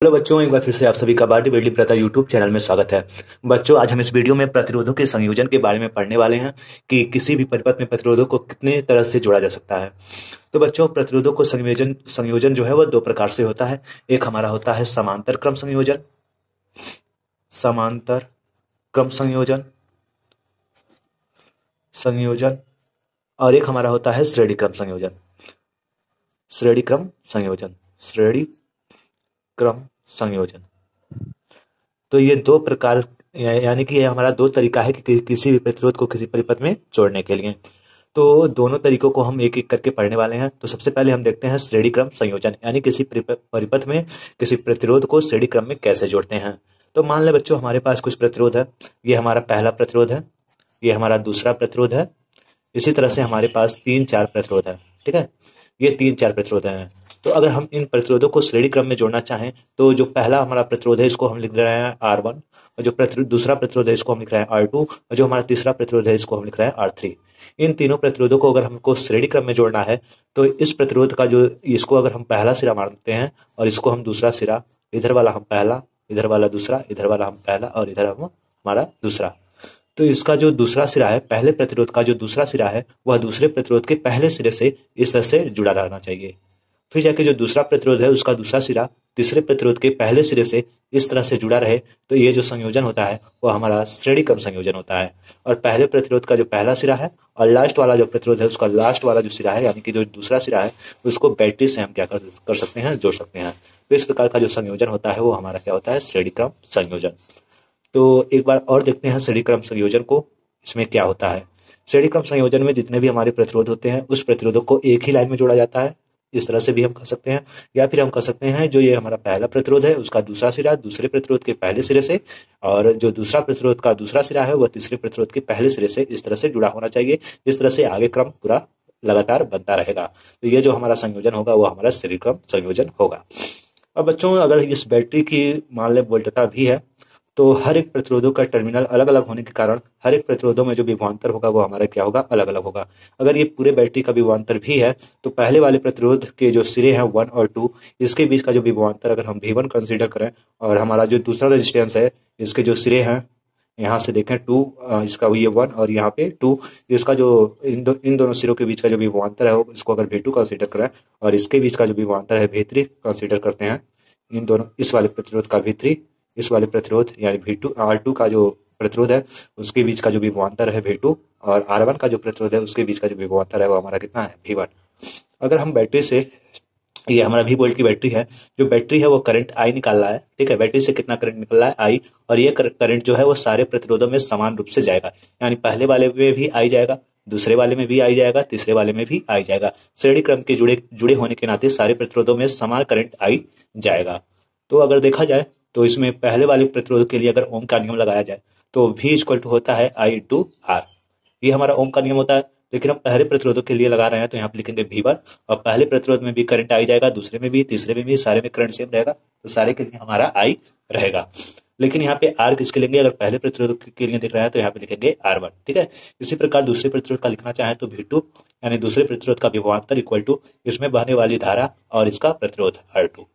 Hello बच्चों, एक बार फिर से आप सभी का बाडी बिल्डिंग प्रथा यूट्यूब चैनल में स्वागत है। बच्चों, आज हम इस वीडियो में प्रतिरोधों के संयोजन के बारे में पढ़ने वाले हैं कि किसी भी परिपथ में प्रतिरोधों को कितने तरह से जोड़ा जा सकता है। तो बच्चों, प्रतिरोधों को संयोजन संयोजन जो है वह दो प्रकार से होता है। एक हमारा होता है समांतर क्रम संयोजन, समांतर क्रम संयोजन संयोजन और एक हमारा होता है श्रेणी क्रम संयोजन, श्रेणी क्रम संयोजन, श्रेणी क्रम संयोजन। तो ये दो प्रकार यानी कि ये हमारा दो तरीका है कि किसी भी प्रतिरोध को किसी परिपथ में जोड़ने के लिए। तो दोनों तरीकों को हम एक एक करके पढ़ने वाले हैं। तो सबसे पहले हम देखते हैं श्रेणी क्रम संयोजन, यानी किसी परिपथ में किसी प्रतिरोध को श्रेणी क्रम में कैसे जोड़ते हैं। तो मान लें बच्चों, हमारे पास कुछ प्रतिरोध है। ये हमारा पहला प्रतिरोध है, ये हमारा दूसरा प्रतिरोध है। इसी तरह से हमारे पास 3-4 प्रतिरोध है। ठीक है, ये 3-4 प्रतिरोध हैं। तो अगर हम इन प्रतिरोधों को श्रेणी क्रम में जोड़ना चाहें तो जो पहला हमारा प्रतिरोध है इसको हम लिख रहे हैं R1, और जो दूसरा प्रतिरोध है इसको हम लिख रहे हैं R2, और जो हमारा तीसरा प्रतिरोध है इसको हम लिख रहे हैं R3। इन तीनों प्रतिरोधों को अगर हमको श्रेणी क्रम में जोड़ना है तो इस प्रतिरोध का जो इसको अगर हम पहला सिरा मानते हैं और इसको हम दूसरा सिरा, इधर वाला हम पहला, इधर वाला दूसरा, इधर वाला हम पहला और इधर हम हमारा दूसरा। तो इसका जो दूसरा सिरा है, पहले प्रतिरोध का जो दूसरा सिरा है वह दूसरे प्रतिरोध के पहले सिरे से इस तरह से जुड़ा रहना चाहिए। फिर जाके जो दूसरा प्रतिरोध है उसका दूसरा सिरा तीसरे प्रतिरोध के पहले सिरे से इस तरह से जुड़ा रहे, तो ये जो संयोजन होता है वो हमारा श्रेणी क्रम संयोजन होता है। और पहले प्रतिरोध का जो पहला सिरा है और लास्ट वाला जो प्रतिरोध है उसका लास्ट वाला जो सिरा है, यानी कि जो दूसरा सिरा है, उसको बैटरी से हम क्या कर सकते हैं, जोड़ सकते हैं। तो इस प्रकार का जो संयोजन होता है वो हमारा क्या होता है, श्रेणी क्रम संयोजन। तो एक बार और देखते हैं श्रेणी क्रम संयोजन को, इसमें क्या होता है। श्रेणी क्रम संयोजन में जितने भी हमारे प्रतिरोध होते हैं उस प्रतिरोधों को एक ही लाइन में जोड़ा जाता है। इस तरह से भी हम कर सकते हैं, या फिर हम कर सकते हैं जो ये हमारा पहला प्रतिरोध है उसका दूसरा सिरा दूसरे प्रतिरोध के पहले सिरे से, और जो दूसरा प्रतिरोध का दूसरा सिरा है वह तीसरे प्रतिरोध के पहले सिरे से इस तरह से जुड़ा होना चाहिए। इस तरह से आगे क्रम पूरा लगातार बनता रहेगा। तो ये जो हमारा संयोजन होगा वो हमारा श्रेणी क्रम संयोजन होगा। अब बच्चों, अगर इस बैटरी की मान लें वोल्टता भी है तो हर एक प्रतिरोधों का टर्मिनल अलग अलग होने के कारण हर एक प्रतिरोधों में जो विभवांतर होगा वो हमारा क्या होगा, अलग अलग होगा। अगर ये पूरे बैटरी का विभवांतर भी है तो पहले वाले प्रतिरोध के जो सिरे हैं 1 और 2, इसके बीच का जो विभवांतर अगर हम V1 कंसीडर करें, और हमारा जो दूसरा रेजिस्टेंस है इसके जो सिरे हैं, यहाँ से देखें 2, इसका ये 1 और यहाँ पे 2, इसका जो इन दोनों सिरों के बीच का जो विभवांतर है इसको अगर V2 कंसीडर करें, और इसके बीच का जो विभवांतर है V3 कंसीडर करते हैं, इन दोनों इस वाले प्रतिरोध का V3, इस वाले प्रतिरोध यानी V2 R2 का जो प्रतिरोध है उसके बीच का जो विभवांतर है V2, और R1 का जो प्रतिरोध है उसके बीच का जो विभवांतर है वो हमारा कितना है, V1। अगर हम बैटरी से, ये हमारा V वोल्ट की बैटरी है, जो बैटरी है वो करंट I निकाल रहा है। ठीक है, बैटरी से कितना करंट निकल रहा है, I, और ये करंट जो है वो सारे प्रतिरोधों में समान रूप से जाएगा, यानी पहले वाले में भी I जाएगा, दूसरे वाले में भी I जाएगा, तीसरे वाले में भी I जाएगा। श्रेणी क्रम के जुड़े होने के नाते सारे प्रतिरोधों में समान करंट I जाएगा। तो अगर देखा जाए तो इसमें पहले वाले प्रतिरोध के लिए अगर ओम का नियम लगाया जाए तो V इक्वल टू होता है I इंटू R। ये हमारा ओम का नियम होता है, लेकिन हम पहले प्रतिरोधों के लिए लगा रहे हैं तो यहाँ पे लिखेंगे V1, और पहले प्रतिरोध में भी करंट आई जाएगा, दूसरे में भी, तीसरे में भी, सारे में करंट सेम रहेगा, तो सारे के लिए हमारा I रहेगा। लेकिन यहाँ पे R किसके लेंगे, अगर पहले प्रतिरोध के लिए देख रहे हैं तो यहाँ पे लिखेंगे R1। ठीक है, इसी प्रकार दूसरे प्रतिरोध का लिखना चाहें तो V2, यानी दूसरे प्रतिरोध का विभवांतर इक्वल टू इसमें बहने वाली धारा और इसका प्रतिरोध R2।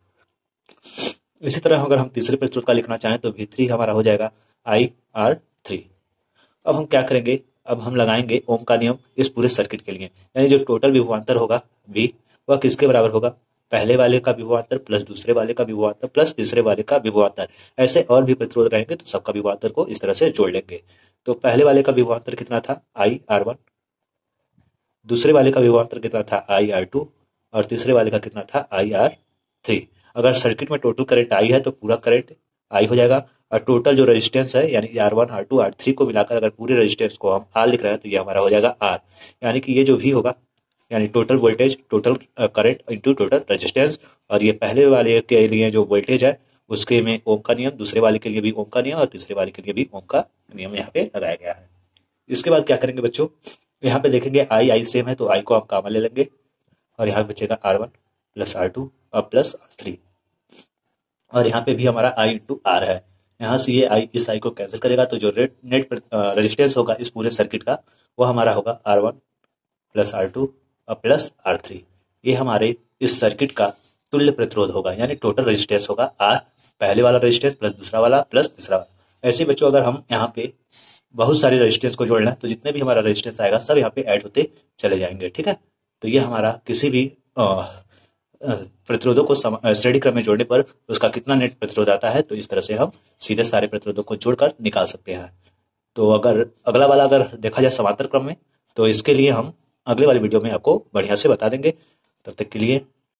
इसी तरह अगर हम तीसरे प्रतिरोध का लिखना चाहें तो V3 हमारा हो जाएगा IR3। अब हम क्या करेंगे, अब हम लगाएंगे ओम का नियम इस पूरे सर्किट के लिए, यानी जो टोटल विभवांतर होगा V वह किसके बराबर होगा, पहले वाले का विभवांतर प्लस दूसरे वाले का विभवांतर प्लस तीसरे वाले का विभवांतर। ऐसे और भी प्रतिरोध रहेंगे तो सबका विभवांतर को इस तरह से जोड़ लेंगे। तो पहले वाले का विभवांतर कितना था, IR1, दूसरे वाले का विभवांतर कितना था, IR2, और तीसरे वाले का कितना था, IR3। अगर सर्किट में टोटल करंट I है तो पूरा करंट I हो जाएगा, और टोटल जो रेजिस्टेंस है यानी R1, R2, R3 को मिलाकर अगर पूरे रेजिस्टेंस को हम R लिख रहे हैं तो ये हमारा हो जाएगा R, यानी कि ये जो V होगा यानी total voltage, total current into total resistance. और ये पहले वाले के लिए जो वोल्टेज है उसके में ओम का नियम, दूसरे वाले के लिए भी ओम का नियम, और तीसरे वाले के लिए भी ओम का नियम यहाँ पे लगाया गया है। इसके बाद क्या करेंगे बच्चों, यहाँ पे देखेंगे I सेम है तो I को हम कॉमन ले लेंगे, और यहाँ बचेगा R1 प्लस R2 और प्लस R3, और यहाँ पे भी हमारा I इंटू R है। यहाँ से ये I इस I को कैंसिल करेगा तो जो नेट रेजिस्टेंस होगा इस पूरे सर्किट का वो हमारा होगा R1 प्लस R2 और प्लस R3। ये हमारे इस सर्किट का तुल्य प्रतिरोध होगा, यानी टोटल रेजिस्टेंस होगा R, पहले वाला रेजिस्टेंस प्लस दूसरा वाला प्लस तीसरा वाला। ऐसे बच्चों अगर हम यहाँ पे बहुत सारे रेजिस्टेंस को जोड़ना है तो जितने भी हमारा रेजिस्टेंस आएगा सब यहाँ पे ऐड होते चले जाएंगे। ठीक है, तो ये हमारा किसी भी प्रतिरोधों को श्रेणी क्रम में जोड़ने पर उसका कितना नेट प्रतिरोध आता है, तो इस तरह से हम सीधे सारे प्रतिरोधों को जोड़कर निकाल सकते हैं। तो अगर अगला वाला अगर देखा जाए समांतर क्रम में, तो इसके लिए हम अगले वाले वीडियो में आपको बढ़िया से बता देंगे। तब तक के लिए